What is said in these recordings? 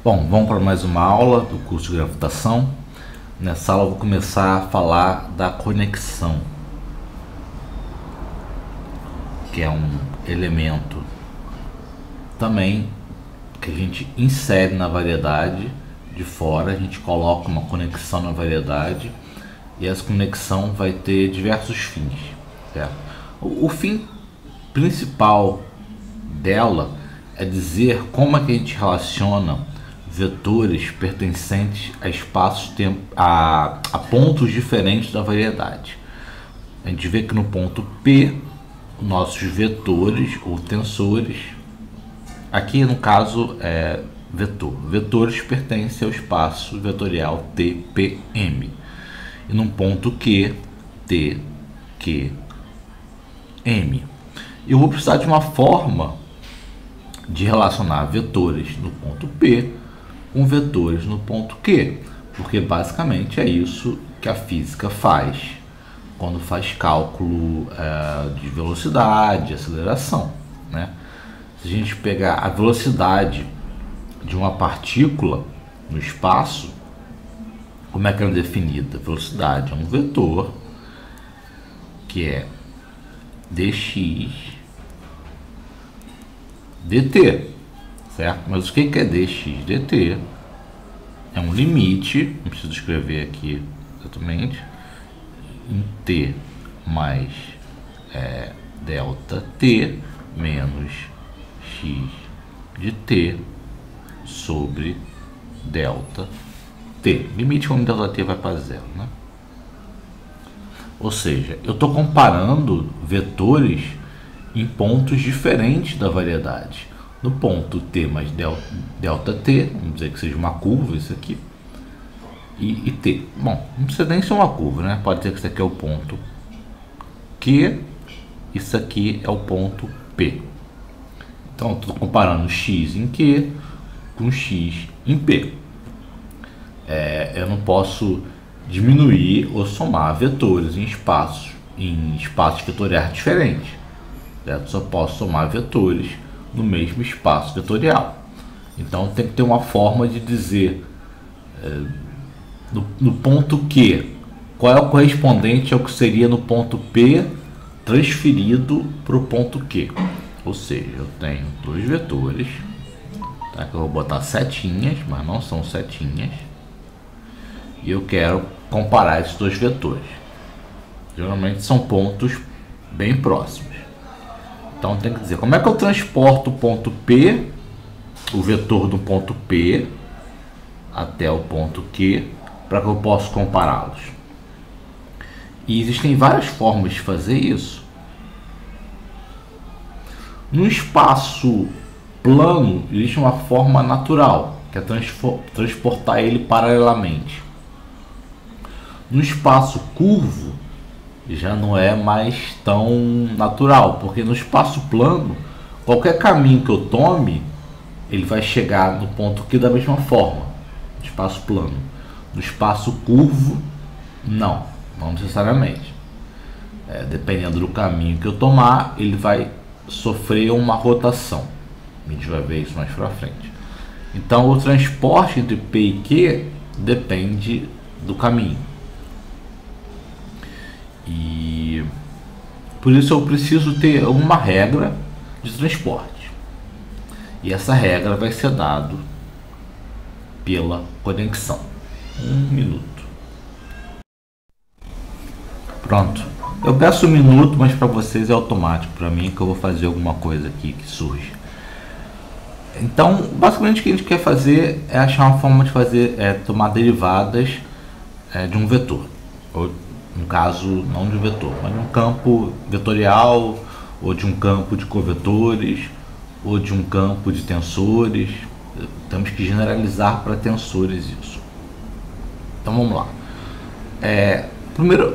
Bom, vamos para mais uma aula do curso de gravitação. Nessa aula eu vou começar a falar da conexão, que é um elemento também que a gente insere na variedade de fora. A gente coloca uma conexão na variedade e essa conexão vai ter diversos fins, certo? O fim principal dela é dizer como é que a gente relaciona vetores pertencentes a espaços a pontos diferentes da variedade. A gente vê que no ponto P, nossos vetores ou tensores, aqui no caso é vetores pertencem ao espaço vetorial TPM. E no ponto Q, TQM. Eu vou precisar de uma forma de relacionar vetores no ponto P com vetores no ponto Q, porque basicamente é isso que a física faz quando faz cálculo de velocidade, aceleração, né? Se a gente pegar a velocidade de uma partícula no espaço, como é que ela é definida? A velocidade é um vetor que é dx dt, certo? Mas o que é dx dt? É um limite, não preciso escrever aqui exatamente, em t mais delta t menos x de t sobre delta t. Limite quando delta t vai para zero, né? Ou seja, eu estou comparando vetores em pontos diferentes da variedade. No ponto t mais delta t, vamos dizer que seja uma curva isso aqui, e t. Bom, não precisa nem ser uma curva, né? Pode ser que isso aqui é o ponto Q, isso aqui é o ponto P. Então, estou comparando x em Q com x em P. Eu não posso diminuir ou somar vetores em espaços vetoriais diferentes, certo? Só posso somar vetores no mesmo espaço vetorial. Então tem que ter uma forma de dizer no ponto Q qual é o correspondente ao que seria no ponto P transferido para o ponto Q. Ou seja, eu tenho dois vetores, tá? Que eu vou botar setinhas, mas não são setinhas, e eu quero comparar esses dois vetores. Geralmente são pontos bem próximos. Então tem que dizer como é que eu transporto o ponto P, o vetor do ponto P até o ponto Q, para que eu possa compará-los. E existem várias formas de fazer isso. No espaço plano existe uma forma natural, que é transportar ele paralelamente. No espaço curvo já não é mais tão natural, porque no espaço plano, qualquer caminho que eu tome, ele vai chegar no ponto Q da mesma forma, no espaço plano. No espaço curvo, não necessariamente. Dependendo do caminho que eu tomar, ele vai sofrer uma rotação. A gente vai ver isso mais pra frente. Então, o transporte entre P e Q depende do caminho. E por isso eu preciso ter uma regra de transporte. E essa regra vai ser dada pela conexão. 1 minuto. Pronto. Eu peço 1 minuto, mas para vocês é automático. Para mim que eu vou fazer alguma coisa aqui que surge. Então, basicamente o que a gente quer fazer é achar uma forma de fazer, tomar derivadas de um vetor. Ou, no caso, não de um vetor, mas de um campo vetorial, ou de um campo de covetores, ou de um campo de tensores. Temos que generalizar para tensores isso. Então vamos lá.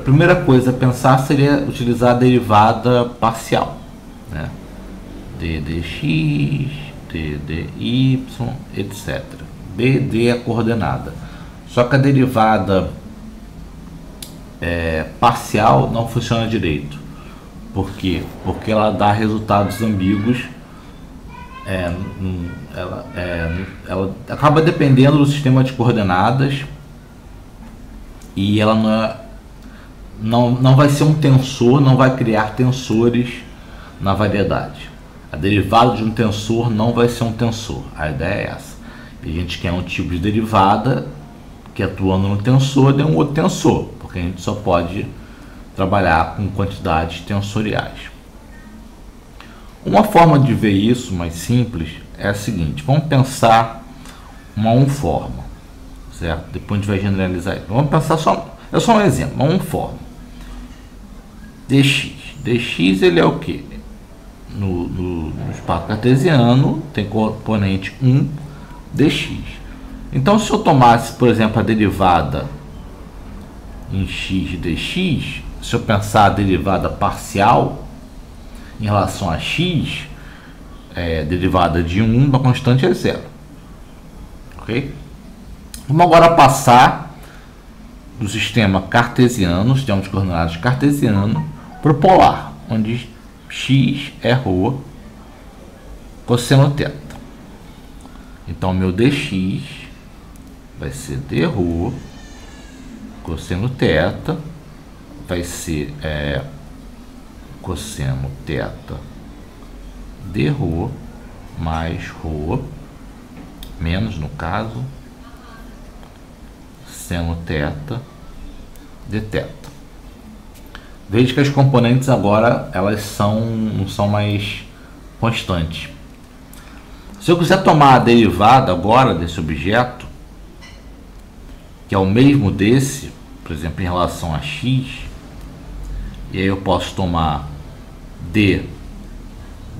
Primeira coisa a pensar seria utilizar a derivada parcial, né? ddx, ddy, etc. dd é a coordenada. Só que a derivada parcial não funciona direito. Por quê? Porque ela dá resultados ambíguos ela acaba dependendo do sistema de coordenadas e ela não vai ser um tensor, não vai criar tensores na variedade. A derivada de um tensor não vai ser um tensor, a ideia é essa. E a gente quer um tipo de derivada que, atuando no tensor, dê um outro tensor, porque a gente só pode trabalhar com quantidades tensoriais. Uma forma de ver isso mais simples é a seguinte: vamos pensar uma unforma, certo? Depois a gente vai generalizar isso. Vamos pensar é só um exemplo, uma unforma. dx ele é o que? No espaço cartesiano tem componente 1 dx. Então, se eu tomasse, por exemplo, a derivada em x dx, se eu pensar a derivada parcial em relação a x, derivada de 1 da constante é 0. Ok? Vamos agora passar do sistema cartesiano, sistema de coordenadas cartesiano, para o polar, onde x é ρ cosseno θ. Então, meu dx vai ser dρ cosseno θ, vai ser cosseno θ dρ mais ρ, menos, no caso, seno θ dθ. Veja que as componentes agora elas não são mais constantes. Se eu quiser tomar a derivada agora desse objeto, que é o mesmo desse, por exemplo, em relação a x, e aí eu posso tomar d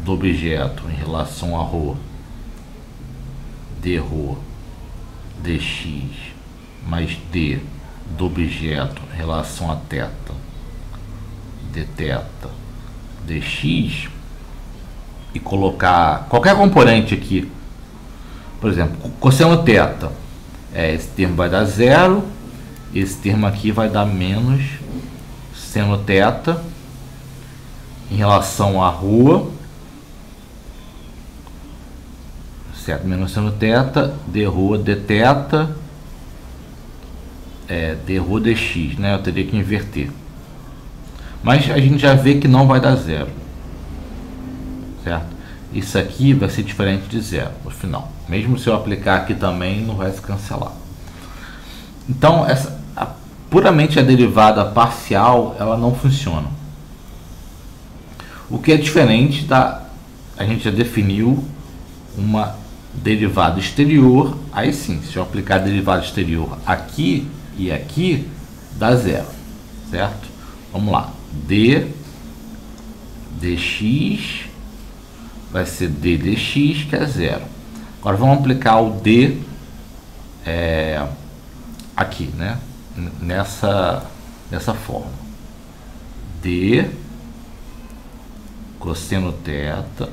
do objeto em relação a ρ, dρ dx, mais d do objeto em relação a θ, dθ dx, e colocar qualquer componente aqui, por exemplo, cosseno θ, esse termo vai dar 0, esse termo aqui vai dar menos seno θ em relação a ρ, certo? Menos seno θ, dρ dθ, dρ dx, né? Eu teria que inverter. Mas a gente já vê que não vai dar 0, certo? Isso aqui vai ser diferente de 0 no final. Mesmo se eu aplicar aqui também, não vai se cancelar. Então, puramente a derivada parcial, ela não funciona. O que é diferente a gente já definiu uma derivada exterior. Aí sim, se eu aplicar a derivada exterior aqui e aqui, dá 0, certo? Vamos lá. D dx vai ser d dx, que é 0. Agora vamos aplicar o d aqui, né? Nessa forma. D cosseno θ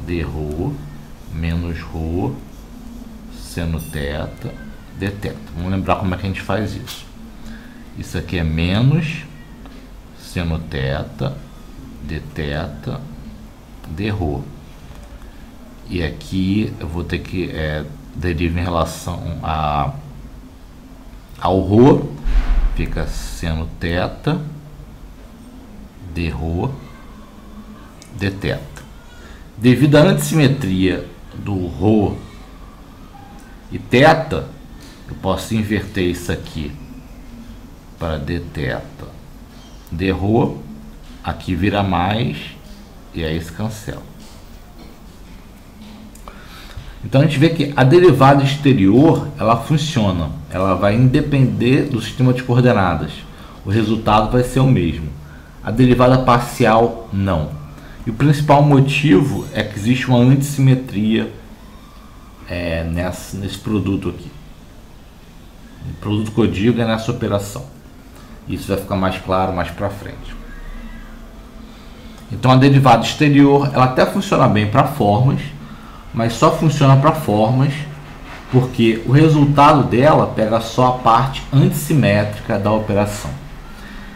dρ menos ρ seno θ dθ. Vamos lembrar como é que a gente faz isso. Isso aqui é menos seno θ dθ dρ. E aqui eu vou ter que derivar em relação ao ρ, fica seno θ dρ dθ. Devido à antissimetria do ρ e θ, eu posso inverter isso aqui para dθ dρ, aqui vira mais e aí se cancela. Então a gente vê que a derivada exterior ela funciona, ela vai independer do sistema de coordenadas, o resultado vai ser o mesmo. A derivada parcial não. E o principal motivo é que existe uma antissimetria nesse produto aqui. O produto que eu digo é nessa operação. Isso vai ficar mais claro mais para frente. Então a derivada exterior ela até funciona bem para formas, mas só funciona para formas porque o resultado dela pega só a parte antissimétrica da operação.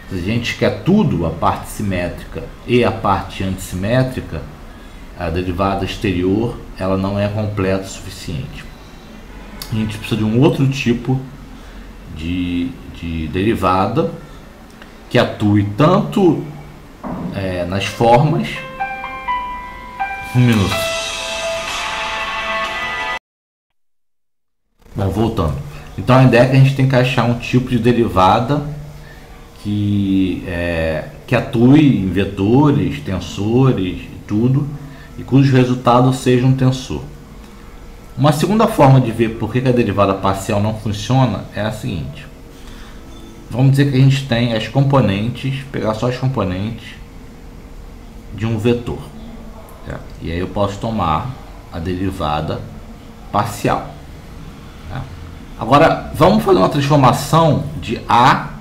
Se a gente quer tudo, a parte simétrica e a parte antissimétrica, a derivada exterior ela não é completa o suficiente. A gente precisa de um outro tipo de derivada que atue tanto nas formas. Um minuto. Bom, voltando. Então a ideia é que a gente tem que achar um tipo de derivada que atue em vetores, tensores e tudo, e cujo resultado seja um tensor. Uma segunda forma de ver por que a derivada parcial não funciona é a seguinte. Vamos dizer que a gente tem as componentes, pegar só as componentes de um vetor. Certo? E aí eu posso tomar a derivada parcial. Tá? Agora, vamos fazer uma transformação de A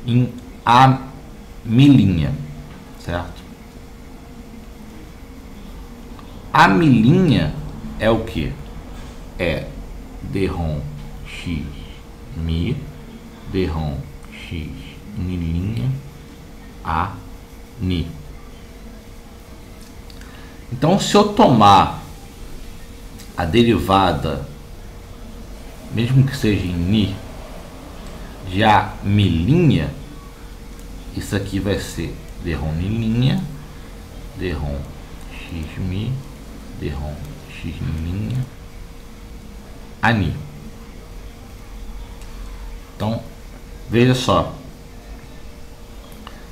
em A milinha, certo? A milinha é o que? É dRom x mi, dRom x milinha A ni. Então, se eu tomar a derivada, mesmo que seja em ni, de A milinha, isso aqui vai ser dRom milinha, dRom x mi, dRom x milinha A ni. Então, veja só.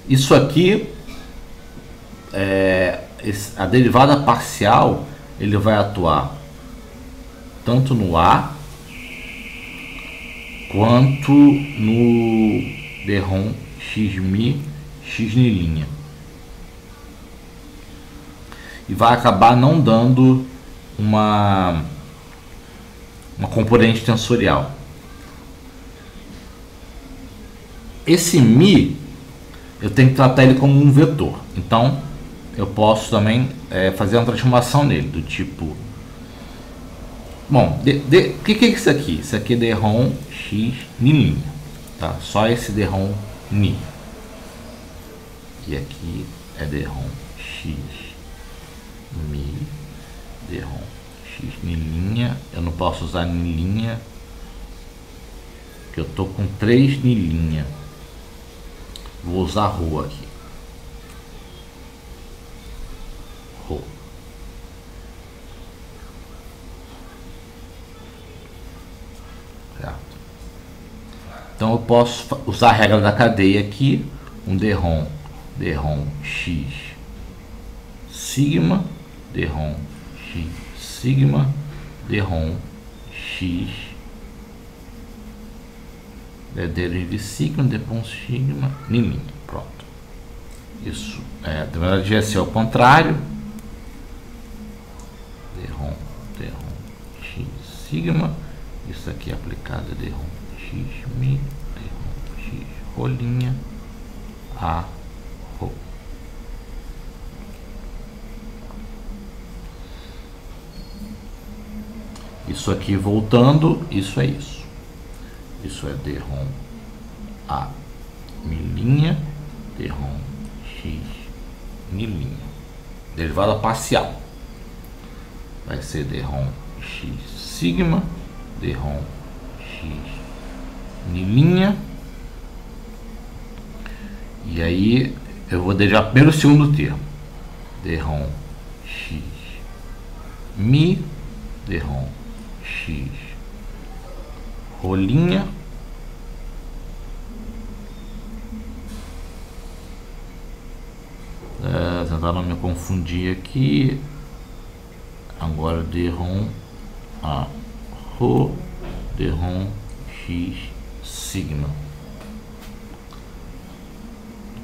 Isso aqui, a derivada parcial, ele vai atuar tanto no A quanto no dRom x mi, x nilinha. E vai acabar não dando uma componente tensorial. Esse mi, eu tenho que tratar ele como um vetor. Então, eu posso também fazer uma transformação nele, do tipo... Bom, o que é isso aqui? Isso aqui é dRom x nilinha. Tá? Só esse dRom ni. E aqui é dRom x mi, dRom x nilinha. Eu não posso usar nilinha, porque eu tô com 3 nilinha. Vou usar ρ aqui. ρ. Certo? Então eu posso usar a regra da cadeia aqui. Um dRom x sigma, dRom x sigma, dRom x derive sigma, depois sigma, nilinha. Pronto. Isso na verdade devia ser ao contrário. dRom x sigma. Isso aqui é aplicado a dRom x mi, dRom x rolinha a ρ. Isso aqui voltando, isso é isso. Isso é dRom A milinha, dRom x nilinha. Derivada parcial. Vai ser dRom x sigma, dRom x nilinha. E aí eu vou derivar primeiro o segundo termo. dRom x mi, dRom x rolinha tentar não me confundir aqui. Agora dRom a ρ, dRom x sigma.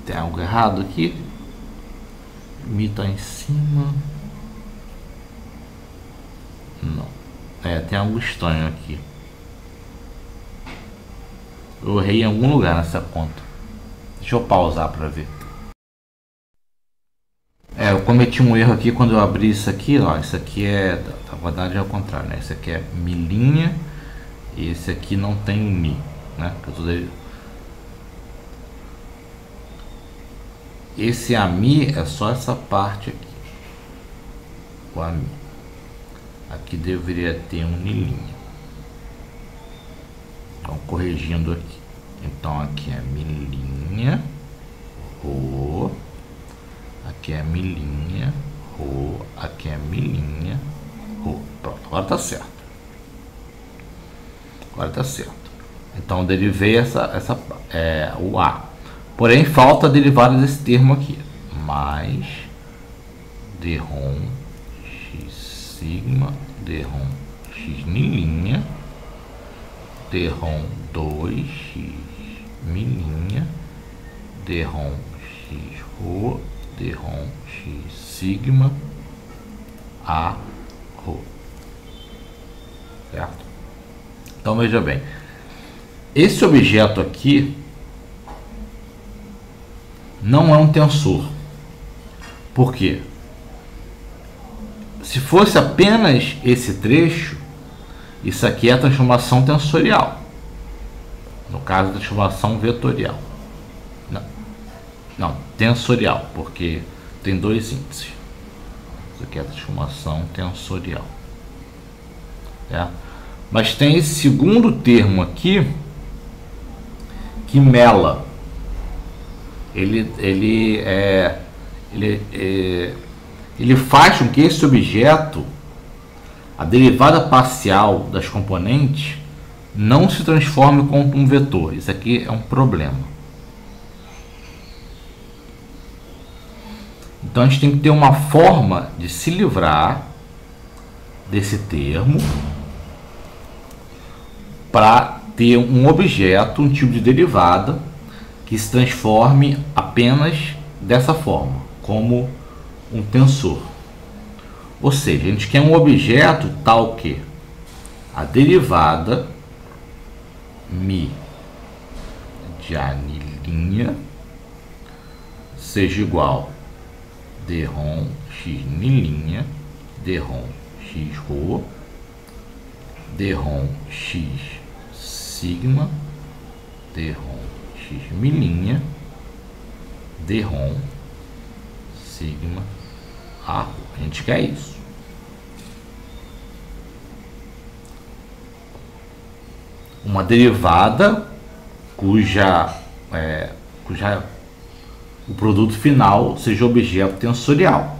Tem algo errado aqui? Mi está em cima. Não. Tem algo estranho aqui. Eu errei em algum lugar nessa conta. Deixa eu pausar para ver. Eu cometi um erro aqui quando eu abri isso aqui, ó. Isso aqui na verdade é ao contrário, né? Isso aqui é milinha e esse aqui não tem mi, né? Esse a mi é só essa parte aqui. com a mi. Aqui deveria ter um nilinha. Então, corrigindo aqui. Então, aqui é milinha, rho. Aqui é milinha, rho. Aqui é milinha, rho. Pronto, agora tá certo. Agora tá certo. Então, derivei o A. Porém, falta a derivada desse termo aqui. Mais d-rom x sigma, d-rom x nilinha, d-rom 2x milinha, d-rom x rho, d-rom x sigma, a rho. Certo? Então veja bem, esse objeto aqui não é um tensor. Por quê? Se fosse apenas esse trecho, isso aqui é a transformação tensorial. No caso, a transformação vetorial. Não, tensorial, porque tem dois índices. Isso aqui é a transformação tensorial. Mas tem esse segundo termo aqui que mela. Ele faz com que esse objeto, a derivada parcial das componentes, não se transforme como um vetor. Isso aqui é um problema. Então a gente tem que ter uma forma de se livrar desse termo para ter um objeto, um tipo de derivada que se transforme apenas dessa forma, como um tensor. Ou seja, a gente quer um objeto tal que a derivada mi de anilinha seja igual d-rom x nilinha, d-rom x rho, d-rom x sigma, d-rom x milinha, d-rom sigma a rho. A gente quer isso. Uma derivada cuja o produto final seja objeto tensorial.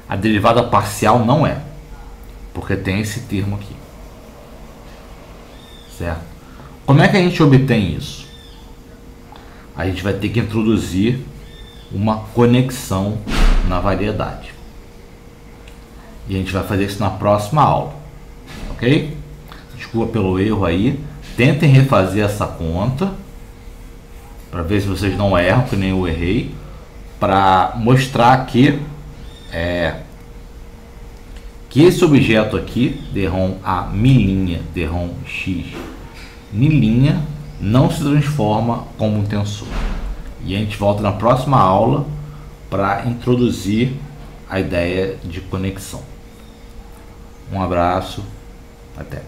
A derivada parcial não é, porque tem esse termo aqui. Certo? Como é que a gente obtém isso? A gente vai ter que introduzir uma conexão na variedade. E a gente vai fazer isso na próxima aula. Ok? Desculpa pelo erro aí. Tentem refazer essa conta para ver se vocês não erram, que nem eu errei, para mostrar que esse objeto aqui, d-rom a milinha, d-rom x nilinha, não se transforma como um tensor. E a gente volta na próxima aula para introduzir a ideia de conexão. Um abraço, até!